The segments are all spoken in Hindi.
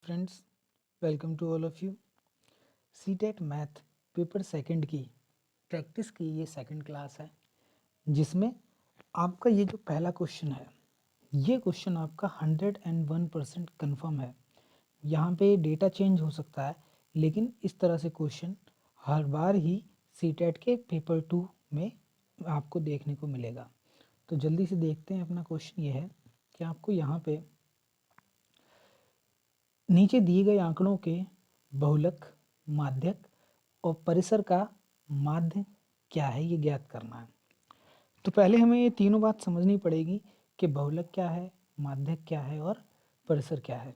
Friends, welcome to all of you. CTET math paper second की प्रैक्टिस की ये सेकंड क्लास है, जिसमें आपका ये जो पहला क्वेश्चन है, ये क्वेश्चन आपका 101% कन्फर्म है। यहाँ पे डेटा चेंज हो सकता है, लेकिन इस तरह से क्वेश्चन हर बार ही सीटेट के पेपर 2 में आपको देखने को मिलेगा। तो जल्दी से देखते हैं। अपना क्वेश्चन ये है कि आपको यहाँ पे नीचे दिए गए आंकड़ों के बहुलक, माध्यक और परिसर का माध्य क्या है, ये ज्ञात करना है। तो पहले हमें ये तीनों बात समझनी पड़ेगी कि बहुलक क्या है, माध्यक क्या है और परिसर क्या है।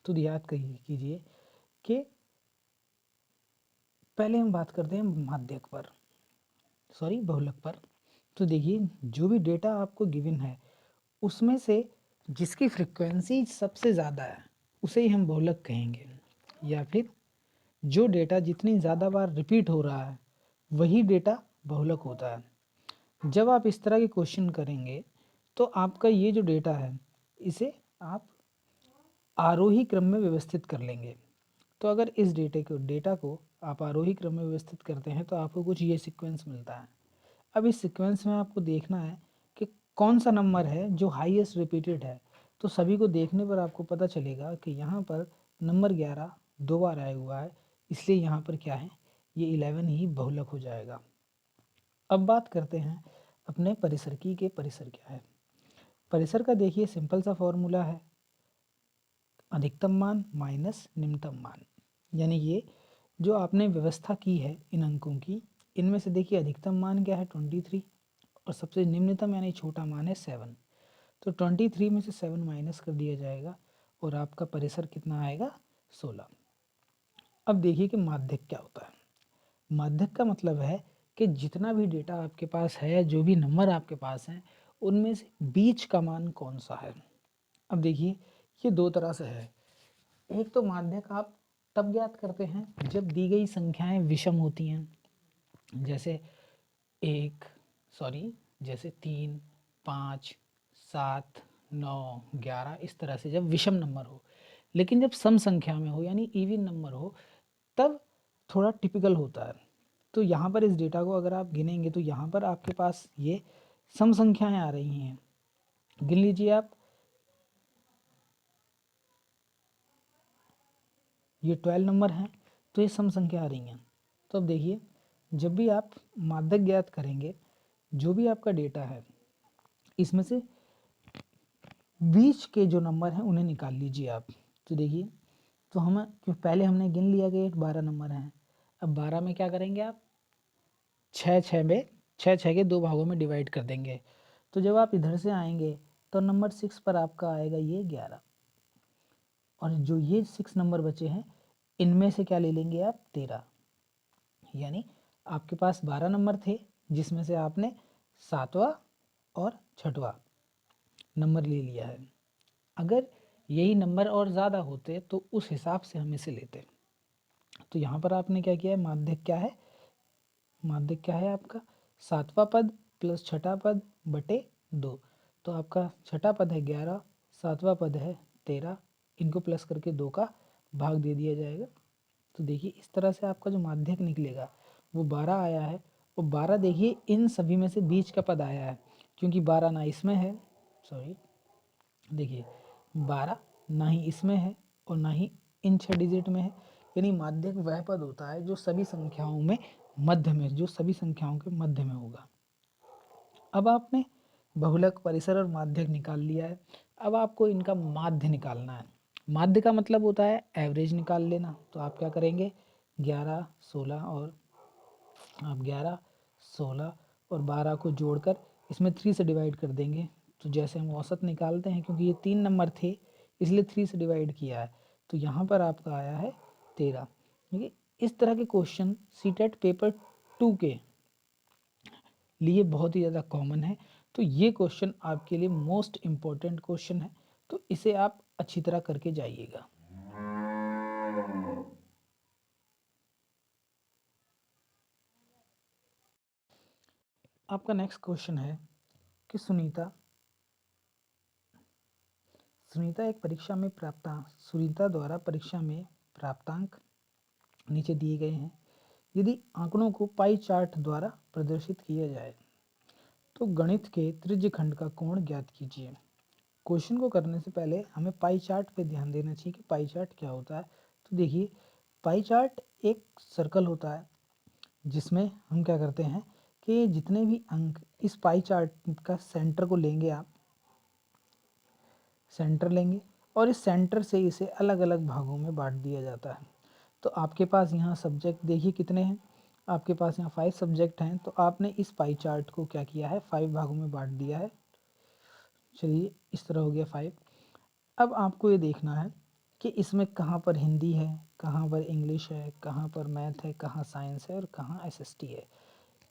तो याद कीजिए कि पहले हम बात करते हैं माध्यक पर, बहुलक पर। तो देखिए, जो भी डेटा आपको गिवन है उसमें से जिसकी फ्रिक्वेंसी सबसे ज़्यादा है उसे ही हम बहुलक कहेंगे, या फिर जो डेटा जितनी ज़्यादा बार रिपीट हो रहा है वही डेटा बहुलक होता है। जब आप इस तरह के क्वेश्चन करेंगे तो आपका ये जो डेटा है इसे आप आरोही क्रम में व्यवस्थित कर लेंगे। तो अगर इस डेटा को आप आरोही क्रम में व्यवस्थित करते हैं तो आपको कुछ ये सीक्वेंस मिलता है। अब इस सीक्वेंस में आपको देखना है कि कौन सा नंबर है जो हाईएस्ट रिपीटेड है। तो सभी को देखने पर आपको पता चलेगा कि यहाँ पर नंबर 11 दो बार आया हुआ है, इसलिए यहाँ पर क्या है, ये 11 ही बहुलक हो जाएगा। अब बात करते हैं अपने परिसर की कि परिसर क्या है। परिसर का देखिए सिंपल सा फॉर्मूला है, अधिकतम मान माइनस निम्नतम मान। यानी ये जो आपने व्यवस्था की है इन अंकों की, इनमें से देखिए अधिकतम मान क्या है 23 और सबसे निम्नतम यानी छोटा मान है 7। तो 23 में से 7 माइनस कर दिया जाएगा और आपका परिसर कितना आएगा, 16। अब देखिए कि माध्यक क्या होता है। माध्यक का मतलब है कि जितना भी डेटा आपके पास है, जो भी नंबर आपके पास हैं, उनमें से बीच का मान कौन सा है। अब देखिए, ये दो तरह से है। एक तो माध्यक आप तब ज्ञात करते हैं जब दी गई संख्याएं विषम होती हैं, जैसे जैसे 3, 5, 7, 9, 11, इस तरह से जब विषम नंबर हो। लेकिन जब सम संख्या में हो यानी इवन नंबर हो तब थोड़ा टिपिकल होता है। तो यहाँ पर इस डेटा को अगर आप गिनेंगे तो यहाँ पर आपके पास ये सम संख्याएं आ रही हैं। गिन लीजिए आप, ये 12 नंबर हैं, तो ये सम संख्या आ रही हैं। तो अब देखिए, जब भी आप माध्यक ज्ञात करेंगे, जो भी आपका डेटा है इसमें से बीच के जो नंबर हैं उन्हें निकाल लीजिए आप। तो देखिए, तो हम क्यों पहले हमने गिन लिया कि 12 नंबर हैं। अब 12 में क्या करेंगे आप, 6 के दो भागों में डिवाइड कर देंगे। तो जब आप इधर से आएंगे तो नंबर 6 पर आपका आएगा ये 11, और जो ये 6 नंबर बचे हैं इनमें से क्या ले लेंगे आप, 13। यानी आपके पास 12 नंबर थे जिसमें से आपने 7वां और 6वां नंबर ले लिया है। अगर यही नंबर और ज़्यादा होते तो उस हिसाब से हम इसे लेते। तो यहाँ पर आपने क्या किया है, माध्यक क्या है, माध्यक क्या है आपका 7वां पद प्लस छठा पद बटे 2। तो आपका छठा पद है 11, 7वां पद है 13, इनको प्लस करके 2 का भाग दे दिया जाएगा। तो देखिए, इस तरह से आपका जो माध्यक निकलेगा वो 12 आया है। और 12 देखिए इन सभी में से बीच का पद आया है, क्योंकि 12 ना इसमें है, देखिए 12 ना ही इसमें है और ना ही इन 6 डिजिट में है। यानी माध्यक वह पद होता है जो सभी संख्याओं में मध्य में, जो सभी संख्याओं के मध्य में होगा। अब आपने बहुलक, परिसर और माध्यक निकाल लिया है। अब आपको इनका माध्य निकालना है। माध्य का मतलब होता है एवरेज निकाल लेना। तो आप क्या करेंगे, 11, 16 और आप 11, 16 और 12 को जोड़कर इसमें 3 से डिवाइड कर देंगे। तो जैसे हम औसत निकालते हैं, क्योंकि ये 3 नंबर थे इसलिए 3 से डिवाइड किया है, तो यहाँ पर आपका आया है 13। ठीक है, इस तरह के क्वेश्चन सीटेट पेपर 2 के लिए बहुत ही ज़्यादा कॉमन है। तो ये क्वेश्चन आपके लिए मोस्ट इम्पॉर्टेंट क्वेश्चन है, तो इसे आप अच्छी तरह करके जाइएगा। आपका नेक्स्ट क्वेश्चन है कि सुनीता सुनीता एक परीक्षा में प्राप्तांक सुनीता द्वारा परीक्षा में प्राप्तांक नीचे दिए गए हैं। यदि आंकड़ों को पाई चार्ट द्वारा प्रदर्शित किया जाए तो गणित के त्रिज्य खंड का कोण ज्ञात कीजिए। क्वेश्चन को करने से पहले हमें पाई चार्ट पे ध्यान देना चाहिए कि पाई चार्ट क्या होता है। तो देखिए, पाई चार्ट एक सर्कल होता है जिसमें हम क्या करते हैं कि जितने भी अंक इस पाई चार्ट का सेंटर को लेंगे, आप सेंटर लेंगे और इस सेंटर से इसे अलग अलग भागों में बांट दिया जाता है। तो आपके पास यहाँ सब्जेक्ट देखिए कितने हैं, आपके पास यहाँ 5 सब्जेक्ट हैं। तो आपने इस पाई चार्ट को क्या किया है, 5 भागों में बांट दिया है। चलिए, इस तरह हो गया 5। अब आपको ये देखना है कि इसमें कहाँ पर हिंदी है, कहाँ पर इंग्लिश है, कहाँ पर मैथ है, कहाँ साइंस है और कहाँ एसएसटी है।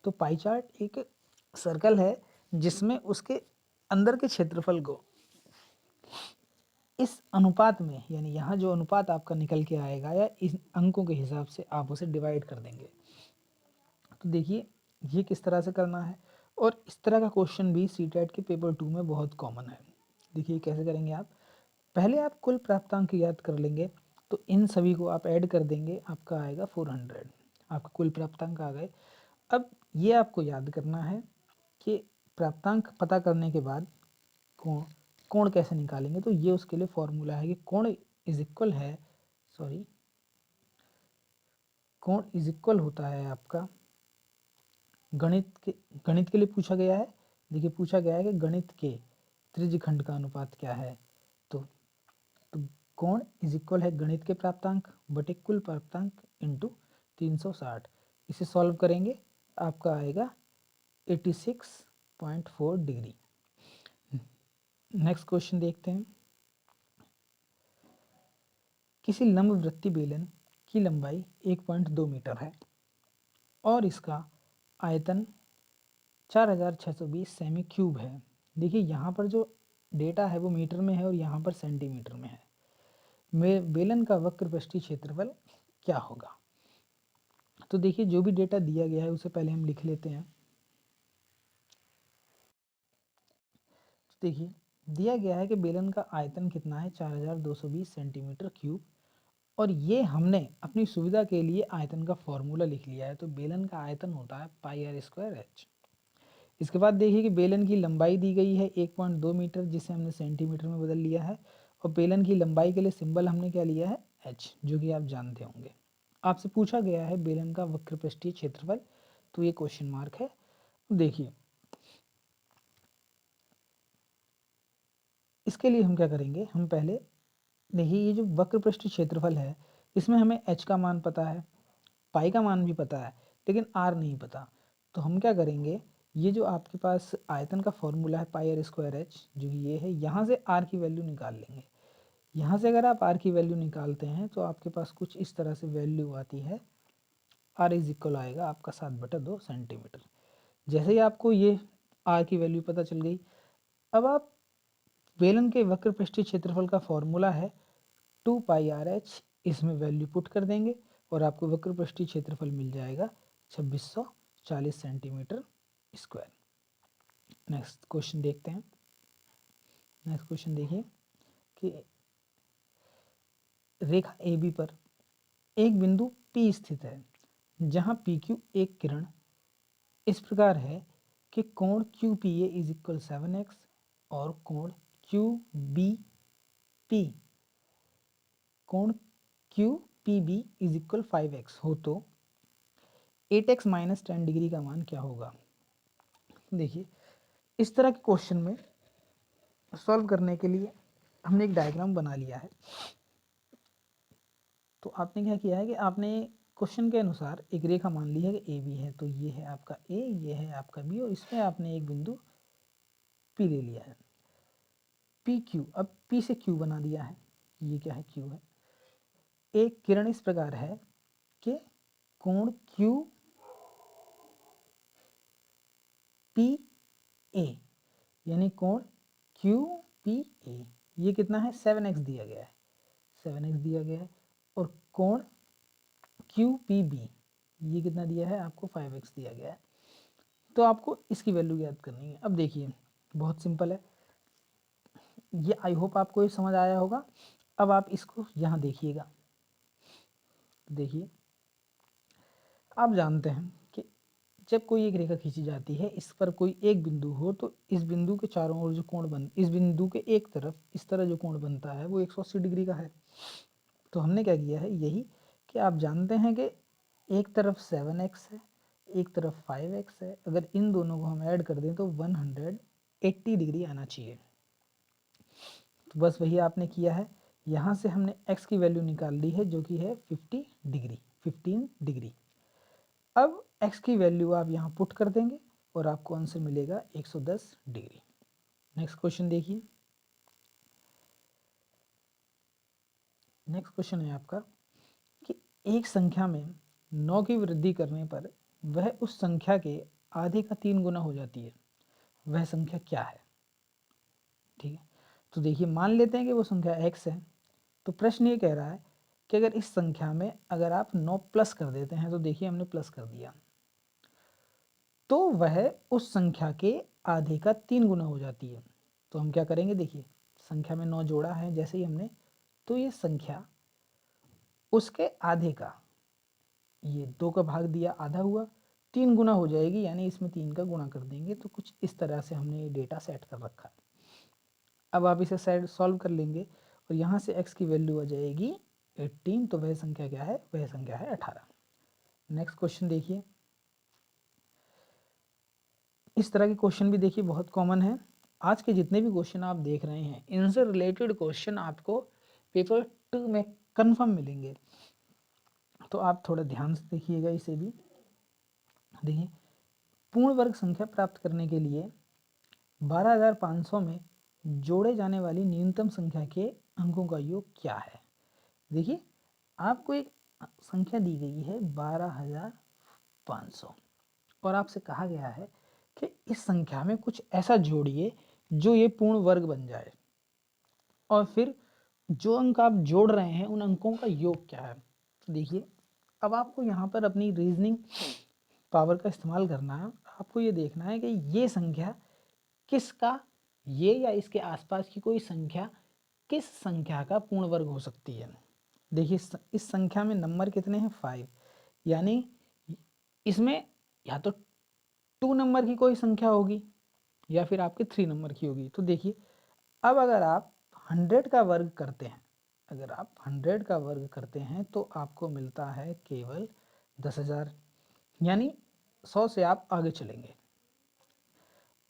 तो पाई चार्ट एक सर्कल है जिसमें उसके अंदर के क्षेत्रफल को इस अनुपात में, यानी यहाँ जो अनुपात आपका निकल के आएगा या इस अंकों के हिसाब से आप उसे डिवाइड कर देंगे। तो देखिए, ये किस तरह से करना है। और इस तरह का क्वेश्चन भी सीटेट के पेपर 2 में बहुत कॉमन है। देखिए कैसे करेंगे आप, पहले आप कुल प्राप्तांक याद कर लेंगे। तो इन सभी को आप ऐड कर देंगे, आपका आएगा 400। आपका कुल प्राप्तांक आ गए। अब ये आपको याद करना है कि प्राप्तांक पता करने के बाद कोण कोण कैसे निकालेंगे। तो ये उसके लिए फॉर्मूला है कि कोण इज इक्वल है, सॉरी, कोण इज इक्वल होता है आपका गणित के लिए पूछा गया है। देखिए, पूछा गया है कि गणित के त्रिज्य खंड का अनुपात क्या है। तो कोण इज इक्वल है गणित के प्राप्तांक बटे कुल प्राप्तांक इंटू 360। इसे सॉल्व करेंगे, आपका आएगा 86.4 डिग्री। नेक्स्ट क्वेश्चन देखते हैं। किसी लंबवृत्तीय बेलन की लंबाई 1.2 मीटर है और इसका आयतन 4620 सेमी क्यूब है। देखिए, यहाँ पर जो डेटा है वो मीटर में है और यहाँ पर सेंटीमीटर में है। बेलन का वक्र पृष्ठीय क्षेत्रफल क्या होगा। तो देखिए, जो भी डेटा दिया गया है उसे पहले हम लिख लेते हैं। तो देखिए, दिया गया है कि बेलन का आयतन कितना है, 4220 सेंटीमीटर क्यूब। और ये हमने अपनी सुविधा के लिए आयतन का फॉर्मूला लिख लिया है। तो बेलन का आयतन होता है पाई आर स्क्वायर एच। इसके बाद देखिए कि बेलन की लंबाई दी गई है 1.2 मीटर, जिसे हमने सेंटीमीटर में बदल लिया है। और बेलन की लंबाई के लिए सिंबल हमने क्या लिया है, एच, जो कि आप जानते होंगे। आपसे पूछा गया है बेलन का वक्र पृष्ठीय क्षेत्रफल, तो ये क्वेश्चन मार्क है। देखिए, इसके लिए हम क्या करेंगे, हम पहले देखिए ये जो वक्र पृष्ठीय क्षेत्रफल है इसमें हमें एच का मान पता है, पाई का मान भी पता है, लेकिन आर नहीं पता। तो हम क्या करेंगे, ये जो आपके पास आयतन का फॉर्मूला है पाई आर स्क्वायर एच, जो कि ये है, यहाँ से आर की वैल्यू निकाल लेंगे। यहाँ से अगर आप आर की वैल्यू निकालते हैं तो आपके पास कुछ इस तरह से वैल्यू आती है। आर इज इक्वल आएगा आपका 7/2 सेंटीमीटर। जैसे ही आपको ये आर की वैल्यू पता चल गई, अब आप बेलन के वक्र पृष्ठीय क्षेत्रफल का फॉर्मूला है 2 पाई आर एच, इसमें वैल्यू पुट कर देंगे और आपको वक्र पृष्ठीय क्षेत्रफल मिल जाएगा 2640 सेंटीमीटर स्क्वायर। नेक्स्ट क्वेश्चन देखते हैं। नेक्स्ट क्वेश्चन देखिए कि रेखा ए बी पर एक बिंदु P स्थित है जहां PQ एक किरण इस प्रकार है कि कोण QPA इज इक्वल 7x और कोण QBP कोण QPB इज इक्वल 5x हो तो 8x माइनस 10 डिग्री का मान क्या होगा। देखिए, इस तरह के क्वेश्चन में सॉल्व करने के लिए हमने एक डायग्राम बना लिया है। तो आपने क्या किया है कि आपने क्वेश्चन के अनुसार एक रेखा मान ली है कि ए बी है। तो ये है आपका ए, ये है आपका बी, और इसमें आपने एक बिंदु पी ले लिया है। पी क्यू, अब पी से क्यू बना दिया है, ये क्या है, क्यू है। एक किरण इस प्रकार है कि कोण क्यू पी ए, यानी कोण क्यू पी ए, ये कितना है, 7x दिया गया है, 7x दिया गया है। और कोण क्यू पी बी, ये कितना दिया है आपको, 5x दिया गया है। तो आपको इसकी वैल्यू याद करनी है। अब देखिए, बहुत सिंपल है। ये आई होप आपको ये समझ आया होगा। अब आप इसको यहाँ देखिएगा, देखिए आप जानते हैं कि जब कोई एक रेखा खींची जाती है, इस पर कोई एक बिंदु हो तो इस बिंदु के चारों ओर जो कोण बन इस बिंदु के एक तरफ इस तरह जो कोण बनता है वो 180 डिग्री का है। तो हमने क्या किया है, यही कि आप जानते हैं कि एक तरफ 7x है, एक तरफ 5x है, अगर इन दोनों को हम ऐड कर दें तो 180 डिग्री आना चाहिए। तो बस वही आपने किया है, यहाँ से हमने x की वैल्यू निकाल ली है जो कि है 50 डिग्री, 15 डिग्री। अब x की वैल्यू आप यहाँ पुट कर देंगे और आपको आंसर मिलेगा 110 डिग्री। नेक्स्ट क्वेश्चन देखिए। नेक्स्ट क्वेश्चन है आपका कि एक संख्या में 9 की वृद्धि करने पर वह उस संख्या के आधे का 3 गुना हो जाती है, वह संख्या क्या है? ठीक है, तो देखिए मान लेते हैं कि वो संख्या x है। तो प्रश्न ये कह रहा है कि अगर इस संख्या में अगर आप 9 प्लस कर देते हैं, तो देखिए हमने प्लस कर दिया, तो वह उस संख्या के आधे का 3 गुना हो जाती है। तो हम क्या करेंगे, देखिए संख्या में 9 जोड़ा है जैसे ही हमने, तो ये संख्या उसके आधे का, ये 2 का भाग दिया आधा हुआ, 3 गुना हो जाएगी, यानी इसमें 3 का गुणा कर देंगे। तो कुछ इस तरह से हमने ये डेटा सेट कर रखा है। अब आप इसे साइड सॉल्व कर लेंगे और यहाँ से x की वैल्यू आ जाएगी 18, तो वह संख्या क्या है, वह संख्या है 18। नेक्स्ट क्वेश्चन देखिए। इस तरह के क्वेश्चन भी देखिए बहुत कॉमन है। आज के जितने भी क्वेश्चन आप देख रहे हैं, इनसे रिलेटेड क्वेश्चन आपको पेपर 2 में कंफर्म मिलेंगे। तो आप थोड़ा ध्यान से देखिएगा इसे भी। देखिए, पूर्ण वर्ग संख्या प्राप्त करने के लिए 12500 में जोड़े जाने वाली न्यूनतम संख्या के अंकों का योग क्या है? देखिए आपको एक संख्या दी गई है 12500 और आपसे कहा गया है कि इस संख्या में कुछ ऐसा जोड़िए जो ये पूर्ण वर्ग बन जाए, और फिर जो अंक आप जोड़ रहे हैं उन अंकों का योग क्या है। तो देखिए अब आपको यहाँ पर अपनी रीजनिंग पावर का इस्तेमाल करना है। आपको ये देखना है कि ये संख्या किसका, ये या इसके आसपास की कोई संख्या किस संख्या का पूर्ण वर्ग हो सकती है। देखिए इस संख्या में नंबर कितने हैं, 5, यानी इसमें या तो 2 नंबर की कोई संख्या होगी या फिर आपके 3 नंबर की होगी। तो देखिए अब अगर आप 100 का वर्ग करते हैं, अगर आप 100 का वर्ग करते हैं तो आपको मिलता है केवल 10,000, यानी 100 से आप आगे चलेंगे।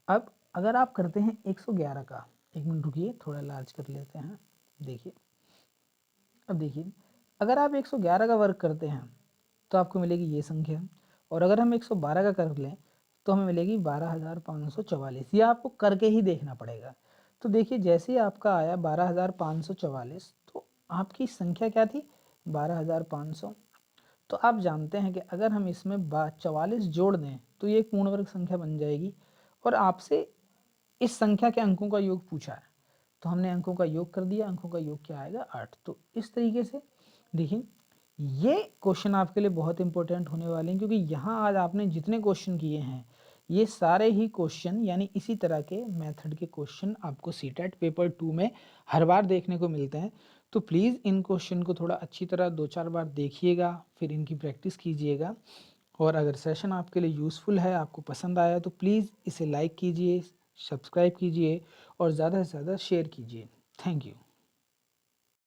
अब अगर आप करते हैं 111 का, एक मिनट रुकिए थोड़ा लार्ज कर लेते हैं। देखिए अब देखिए अगर आप 111 का वर्ग करते हैं तो आपको मिलेगी ये संख्या, और अगर हम 112 का कर लें तो हमें मिलेगी 12,544। ये आपको करके ही देखना पड़ेगा। तो देखिए जैसे ही आपका आया 12,544, तो आपकी संख्या क्या थी, 12,500। तो आप जानते हैं कि अगर हम इसमें 44 जोड़ दें तो ये एक पूर्ण वर्ग संख्या बन जाएगी, और आपसे इस संख्या के अंकों का योग पूछा है, तो हमने अंकों का योग कर दिया। अंकों का योग क्या आएगा, 8। तो इस तरीके से देखिए ये क्वेश्चन आपके लिए बहुत इंपॉर्टेंट होने वाले हैं, क्योंकि यहाँ आज आपने जितने क्वेश्चन किए हैं ये सारे ही क्वेश्चन, यानी इसी तरह के मेथड के क्वेश्चन आपको सीटेट पेपर 2 में हर बार देखने को मिलते हैं। तो प्लीज़ इन क्वेश्चन को थोड़ा अच्छी तरह 2-4 बार देखिएगा, फिर इनकी प्रैक्टिस कीजिएगा। और अगर सेशन आपके लिए यूज़फुल है, आपको पसंद आया, तो प्लीज़ इसे लाइक कीजिए, सब्सक्राइब कीजिए और ज़्यादा से ज़्यादा शेयर कीजिए। Thank you.